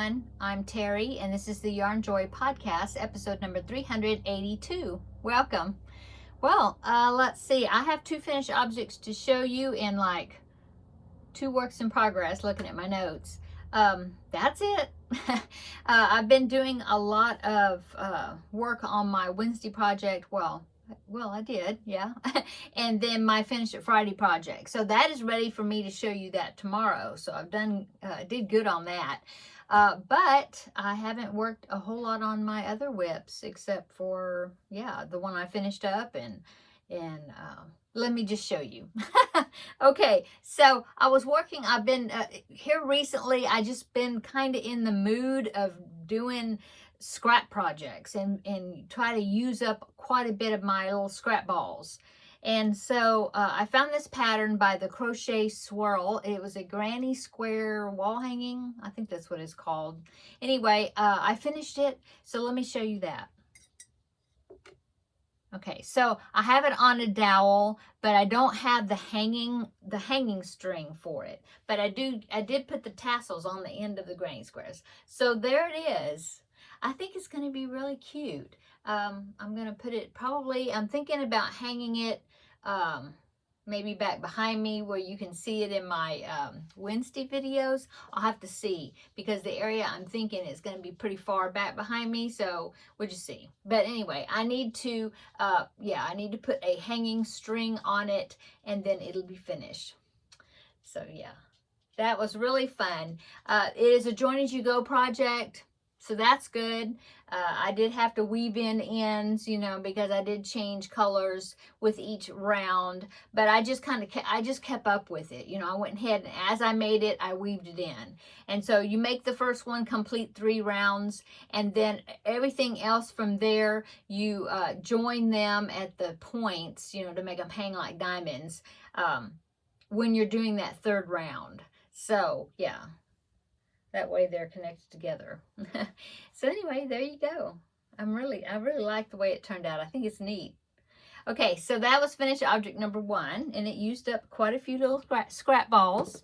everyone. I'm Terry, and this is the Yarnjoy podcast, episode number 382. Welcome. Well, let's see. I have two finished objects to show you in like two works in progress, looking at my notes. That's it. I've been doing a lot of work on my Wednesday project. Well, I did, yeah. And then my Finish It Friday project. So that is ready for me to show you that tomorrow. So I've did good on that. But I haven't worked a whole lot on my other whips except for, yeah, the one I finished up and let me just show you. Okay, so I've been here recently. I just been kind of in the mood of doing scrap projects and try to use up quite a bit of my little scrap balls. And so I found this pattern by the Crochet Swirl. It was a granny square wall hanging. I think that's what it's called. Anyway, I finished it. So let me show you that. Okay, so I have it on a dowel, but I don't have the hanging string for it. But I did put the tassels on the end of the granny squares. So there it is. I think it's going to be really cute. I'm going to put it I'm thinking about hanging it maybe back behind me where you can see it in my Wednesday videos. I'll have to see because the area I'm thinking is going to be pretty far back behind me. So we'll just see. But anyway, I need to put a hanging string on it and then it'll be finished. So yeah, that was really fun. It is a join as you go project. So that's good. I did have to weave in ends, because I did change colors with each round, but I just kept up with it. I went ahead and as I made it, I weaved it in. And so you make the first one, complete 3 rounds, and then everything else from there, you join them at the points, to make them hang like diamonds when you're doing that 3rd round. So yeah. That way they're connected together. So anyway, there you go. I really like the way it turned out. I think it's neat. Okay, so that was finished object number 1, and it used up quite a few little scrap balls.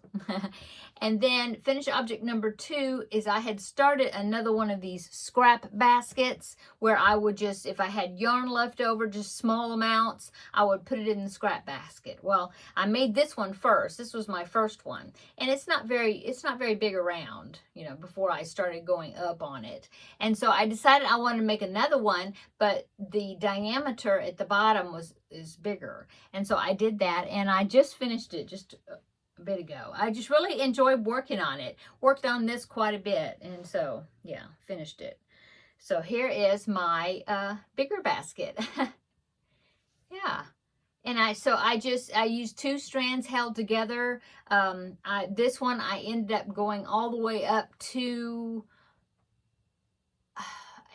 And then finished object number 2 is I had started another one of these scrap baskets where I would just, if I had yarn left over, just small amounts, I would put it in the scrap basket. Well, I made this one first. This was my first one, and it's not very big around, before I started going up on it. And so I decided I wanted to make another one, but the diameter at the bottom is bigger. And so I did that, and I just finished it just a bit ago. I just really enjoyed working on it. Worked on this quite a bit, and so yeah, finished it. So here is my bigger basket. Yeah. And I used 2 strands held together. This one I ended up going all the way up to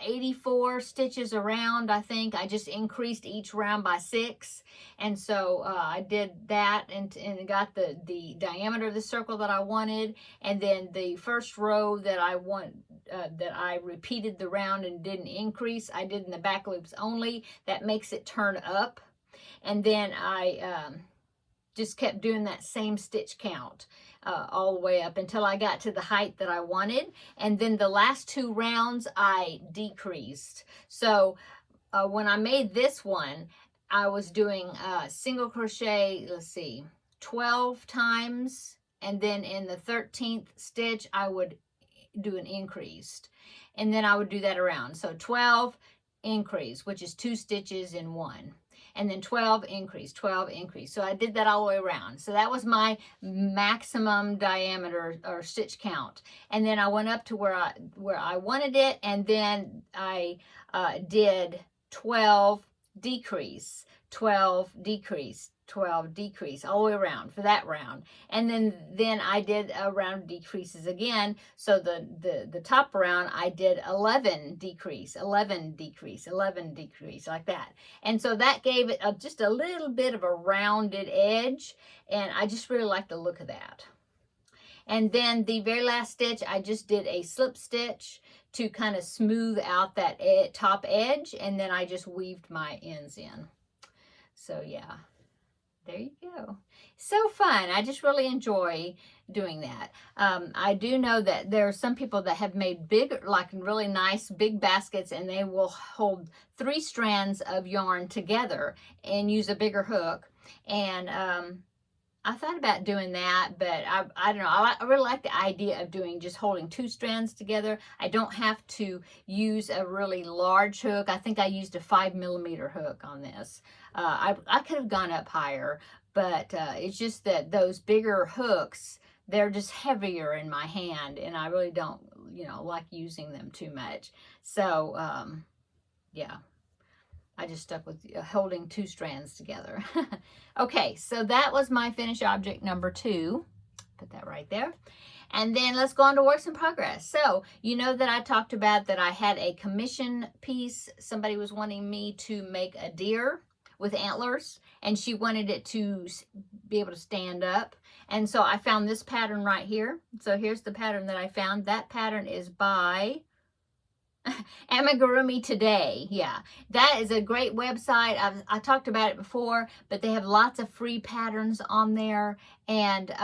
84 stitches around. I think I just increased each round by 6, and so I did that and got the diameter of the circle that I wanted. And then the first row that I repeated the round and didn't increase, I did in the back loops only. That makes it turn up. And then I just kept doing that same stitch count all the way up until I got to the height that I wanted. And then the last 2 rounds I decreased. So when I made this one, I was doing single crochet, 12 times, and then in the 13th stitch I would do an increased, and then I would do that around. So 12 increase, which is 2 stitches in 1. And then 12 increase, 12 increase. So I did that all the way around. So that was my maximum diameter or stitch count. And then I went up to where I wanted it, and then I did 12 decrease, 12 decrease, 12 decrease all the way around for that round. And then I did a round of decreases again. So the top round I did 11 decrease, 11 decrease, 11 decrease, like that. And so that gave it just a little bit of a rounded edge, and I just really like the look of that. And then the very last stitch, I just did a slip stitch to kind of smooth out that top edge, and then I just weaved my ends in. So yeah, There you go. So fun. I just really enjoy doing that. I do know that there are some people that have made big, like really nice big baskets, and they will hold 3 strands of yarn together and use a bigger hook. And I thought about doing that, but I don't know. I really like the idea of doing just holding 2 strands together. I don't have to use a really large hook. I think I used a 5mm hook on this. I could have gone up higher, but it's just that those bigger hooks, they're just heavier in my hand, and I really don't, like using them too much. So, yeah. I just stuck with holding 2 strands together. Okay, so that was my finished object number 2. Put that right there. And then let's go on to works in progress. So, you know that I talked about that I had a commission piece. Somebody was wanting me to make a deer with antlers, and she wanted it to be able to stand up. And so I found this pattern right here. So here's the pattern that I found. That pattern is by Amigurumi Today. Yeah, that is a great website. I talked about it before, but they have lots of free patterns on there, and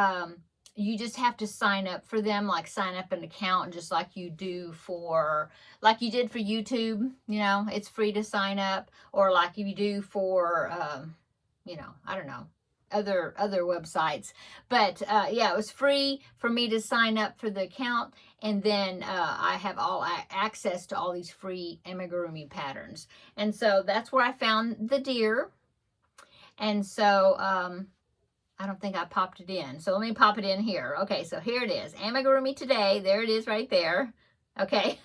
you just have to sign up for them, like sign up an account, just like you do for, like you did for YouTube. It's free to sign up, or like you do for, I don't know, other websites. But yeah, it was free for me to sign up for the account, and then I have all access to all these free amigurumi patterns. And so that's where I found the deer. And so I don't think I popped it in, so let me pop it in here. Okay, so here it is, Amigurumi Today. There it is right there. Okay,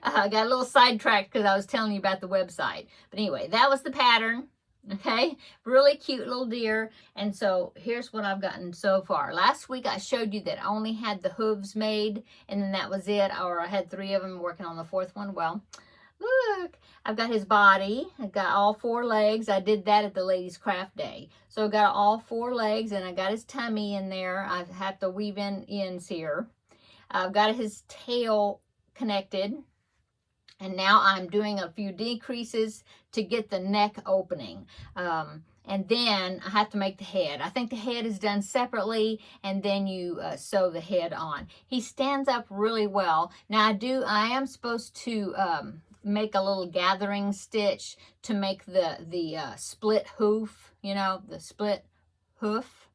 I got a little sidetracked because I was telling you about the website. But anyway, that was the pattern. Okay, really cute little deer. And so here's what I've gotten so far. Last week I showed you that I only had the hooves made, and then that was it, or I had 3 of them, working on the 4th one. Well, look, I've got his body. I've got all 4 legs. I did that at the ladies craft day. So I got all 4 legs, and I got his tummy in there. I have to weave in ends here. I've got his tail connected. And now I'm doing a few decreases to get the neck opening. And then I have to make the head. I think the head is done separately, and then you sew the head on. He stands up really well. Now I am supposed to make a little gathering stitch to make the split hoof, the split hoof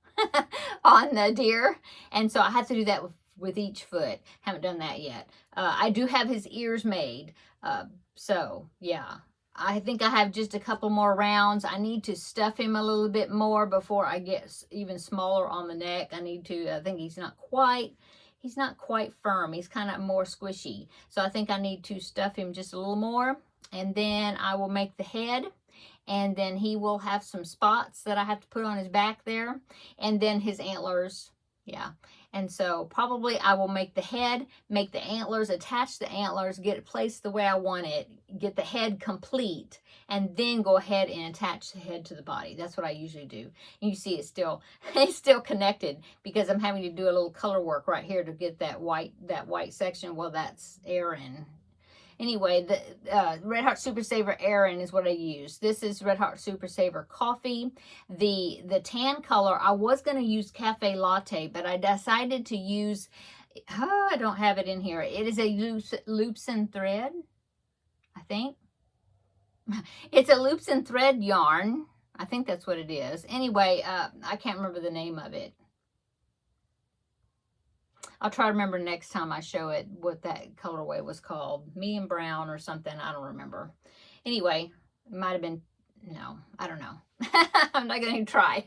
on the deer. And so I have to do that with each foot. Haven't done that yet. I do have his ears made. So yeah, I think I have just a couple more rounds. I need to stuff him a little bit more before I get even smaller on the neck. I think he's not quite firm. He's kind of more squishy. So I think I need to stuff him just a little more, and then I will make the head. And then he will have some spots that I have to put on his back there, and then his antlers. Yeah. And so probably I will make the head, make the antlers, attach the antlers, get it placed the way I want it, get the head complete, and then go ahead and attach the head to the body. That's what I usually do. And you see it's still connected, because I'm having to do a little color work right here to get that white section. Well, that's Aaron. Anyway, the Red Heart Super Saver Aaron is what I use. This is Red Heart Super Saver Coffee. The tan color, I was going to use Cafe Latte, but I decided to use, I don't have it in here. It is a loops and thread, I think. It's a loops and thread yarn. I think that's what it is. Anyway, I can't remember the name of it. I'll try to remember next time I show it what that colorway was called. Medium brown or something. I don't remember. Anyway, it might have been, no, I don't know. I'm not going to try.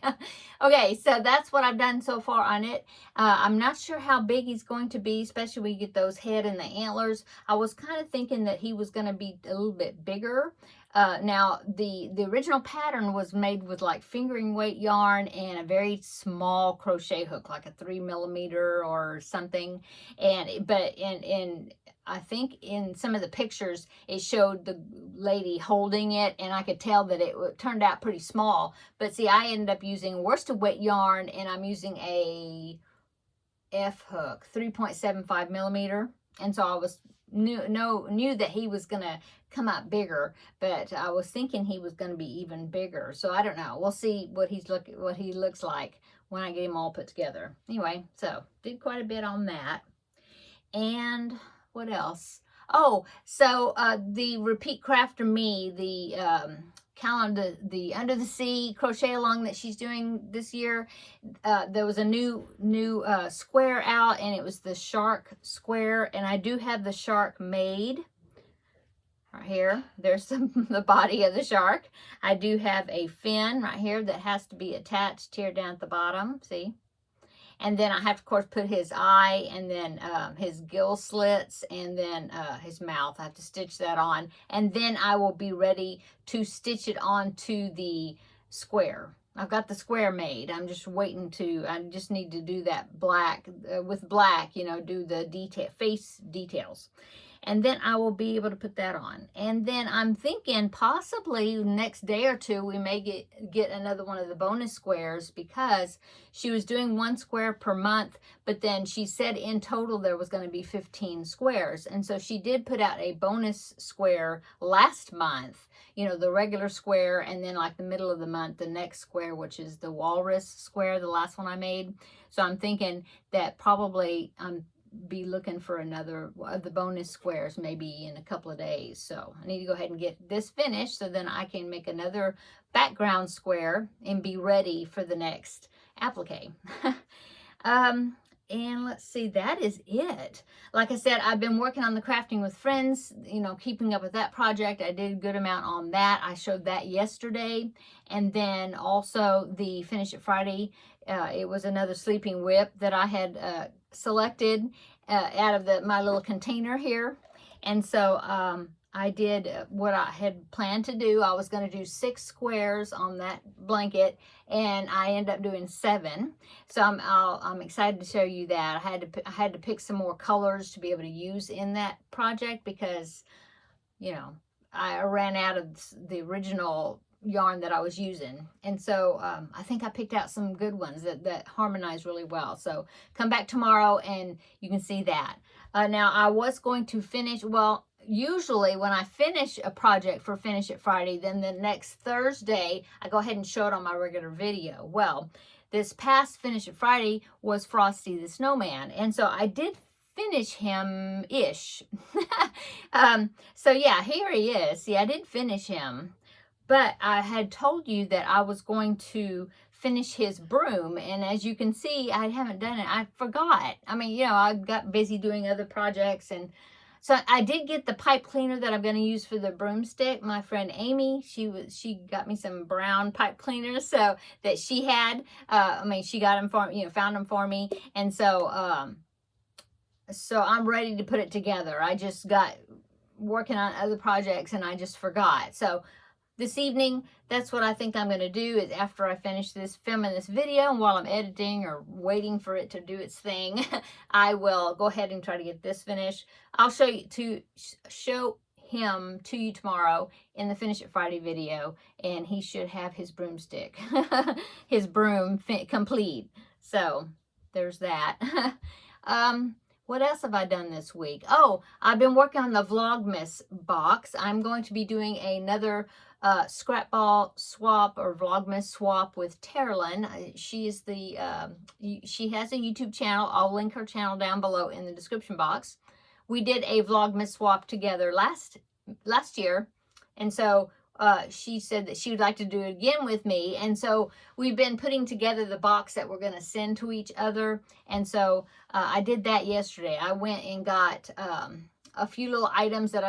Okay, so that's what I've done so far on it. I'm not sure how big he's going to be, especially when you get those head and the antlers. I was kind of thinking that he was going to be a little bit bigger. Now, the original pattern was made with like fingering weight yarn and a very small crochet hook, like a 3mm or something. But I think in some of the pictures, it showed the lady holding it, and I could tell that it turned out pretty small. But see, I ended up using worsted weight yarn, and I'm using a F hook, 3.75mm. And so I was knew that he was going to come out bigger, but I was thinking he was going to be even bigger. So I don't know. We'll see what he looks like when I get him all put together. Anyway, so did quite a bit on that. And what else? Oh, so the Repeat Crafter Me, the calendar, the Under the Sea crochet along that she's doing this year, there was a new square out, and it was the shark square, and I do have the shark made. Right here, there's the body of the shark. I do have a fin right here that has to be attached here down at the bottom, see? And then I have to, of course, put his eye, and then his gill slits, and then his mouth. I have to stitch that on. And then I will be ready to stitch it onto the square. I've got the square made. I'm just waiting to, I just need to do that black, with black, you know, do the face details. And then I will be able to put that on. And then I'm thinking possibly next day or two we may get another one of the bonus squares, because she was doing 1 square per month, but then she said in total there was going to be 15 squares. And so she did put out a bonus square last month, you know, the regular square, and then like the middle of the month, the next square, which is the walrus square, the last one I made. So I'm thinking that probably be looking for another of the bonus squares maybe in a couple of days. So I need to go ahead and get this finished so then I can make another background square and be ready for the next applique. And let's see, that is it. Like I said, I've been working on the Crafting with Friends, you know, keeping up with that project. I did a good amount on that. I showed that yesterday. And then also the Finish It Friday, it was another sleeping whip that I had selected out of my little container here. And so I did what I had planned to do. I was going to do 6 squares on that blanket, and I ended up doing 7. So I'm excited to show you that. I had to pick some more colors to be able to use in that project, because, you know, I ran out of the original yarn that I was using. And so I think I picked out some good ones that harmonize really well. So come back tomorrow and you can see that. Now I was going to finish, well, usually when I finish a project for Finish It Friday, then the next Thursday I go ahead and show it on my regular video. Well, this past Finish It Friday was Frosty the Snowman, and so I did finish him-ish. So yeah, here he is. See, I did finish him, but I had told you that I was going to finish his broom, and as you can see, I haven't done it. I forgot. I mean, you know, I got busy doing other projects, and so I did get the pipe cleaner that I'm going to use for the broomstick. My friend Amy, she got me some brown pipe cleaners so that she had. I mean, she got them for, you know, found them for me, and so so I'm ready to put it together. I just got working on other projects and I just forgot. So this evening, that's what I think I'm going to do, is after I finish filming this video, and while I'm editing or waiting for it to do its thing, I will go ahead and try to get this finished. I'll show him to you tomorrow in the Finish It Friday video, and he should have his broomstick, his broom complete. So there's that. What else have I done this week? Oh, I've been working on the Vlogmas box. I'm going to be doing another scrap ball swap or Vlogmas swap with Terri. She has a YouTube channel. I'll link her channel down below in the description box. We did a Vlogmas swap together last year, and so she said that she would like to do it again with me. And so we've been putting together the box that we're going to send to each other. And so I did that yesterday. I went and got a few little items that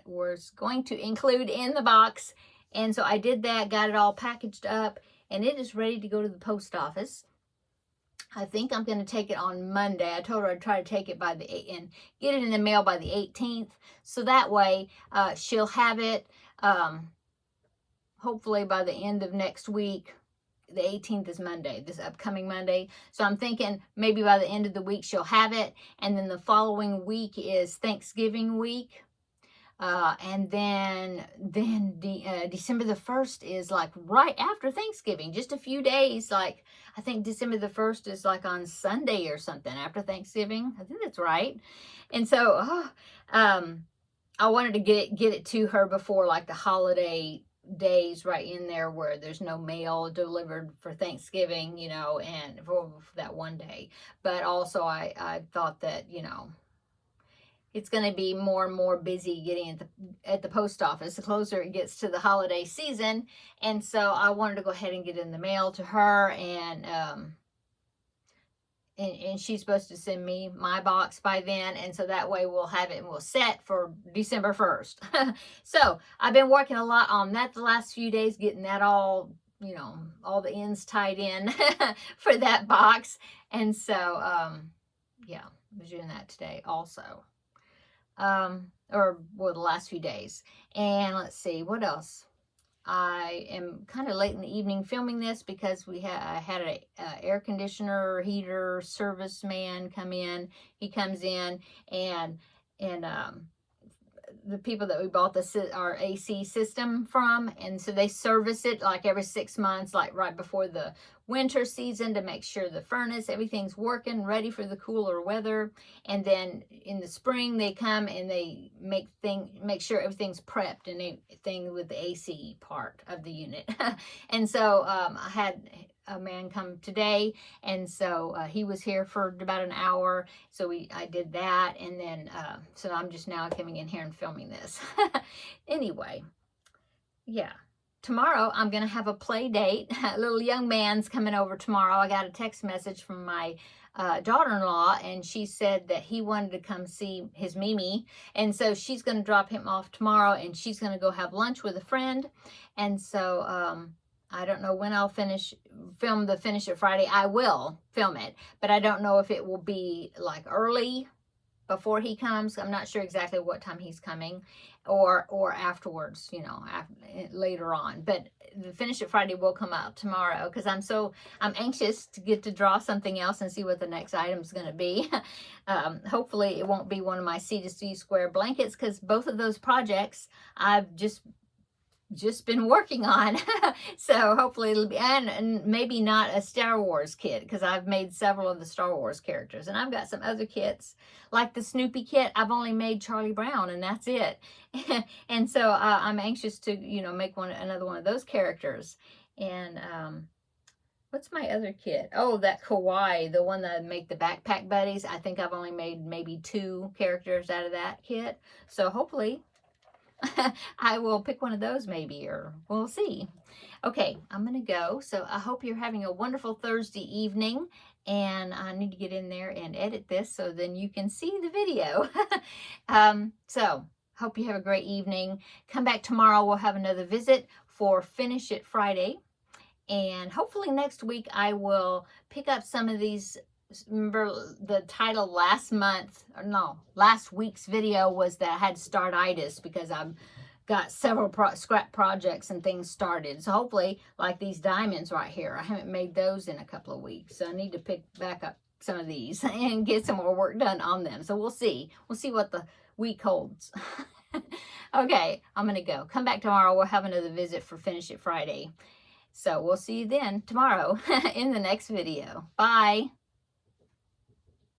was going to include in the box. And so I did that, got it all packaged up, and it is ready to go to the post office. I think I'm going to take it on Monday. I told her I'd try to take it and get it in the mail by the 18th. So that way she'll have it hopefully by the end of next week. The 18th is Monday, this upcoming Monday. So I'm thinking maybe by the end of the week she'll have it. And then the following week is Thanksgiving week. And then December the 1st is like right after Thanksgiving, just a few days. Like, I think December the 1st is like on Sunday or something after Thanksgiving. I think that's right. And so, I wanted to get it to her before like the holiday days right in there where there's no mail delivered for Thanksgiving, you know, and for that one day. But also I thought that, you know, it's going to be more and more busy getting at the post office the closer it gets to the holiday season. And so I wanted to go ahead and get in the mail to her, and she's supposed to send me my box by then, and so that way we'll have it and we'll set for December 1st. So I've been working a lot on that the last few days, getting that all, you know, all the ends tied in for that box. And so yeah, I was doing that today also, or well, the last few days. And let's see what else. I am kind of late in the evening filming this because I had an air conditioner heater service man come in. He comes in, and the people that we bought our AC system from, and so they service it like every 6 months, like right before the winter season, to make sure the furnace, everything's working, ready for the cooler weather. And then in the spring they come and they make sure everything's prepped and everything with the AC part of the unit. And so I had a man come today, and so he was here for about an hour, so I did that, and then so I'm just now coming in here and filming this. Anyway, yeah, tomorrow I'm gonna have a play date. A little young man's coming over tomorrow. I got a text message from my daughter-in-law, and she said that he wanted to come see his Mimi, and so she's going to drop him off tomorrow, and she's going to go have lunch with a friend. And so I don't know when I'll film the Finish It Friday. I will film it, but I don't know if it will be like early before he comes. I'm not sure exactly what time he's coming, or afterwards, you know, later on. But the Finish It Friday will come out tomorrow because I'm anxious to get to draw something else and see what the next item is going to be. Hopefully it won't be one of my C2C square blankets, because both of those projects I've just been working on. So hopefully it'll be, and maybe not a Star Wars kit, because I've made several of the Star Wars characters, and I've got some other kits like the Snoopy kit. I've only made Charlie Brown, and that's it. And so I'm anxious to, you know, make another one of those characters. And what's my other kit? Oh, that Kawaii, the one that I make the backpack buddies. I think I've only made maybe 2 characters out of that kit. So hopefully I will pick one of those maybe, or we'll see. Okay, I'm going to go. So I hope you're having a wonderful Thursday evening, and I need to get in there and edit this so then you can see the video. So hope you have a great evening. Come back tomorrow. We'll have another visit for Finish It Friday. And hopefully next week I will pick up some of these. Remember the title last week's video was that I had startitis because I've got several scrap projects and things started. So hopefully, like these diamonds right here, I haven't made those in a couple of weeks. So I need to pick back up some of these and get some more work done on them. So we'll see. We'll see what the week holds. Okay, I'm going to go. Come back tomorrow. We'll have another visit for Finish It Friday. So we'll see you then tomorrow in the next video. Bye.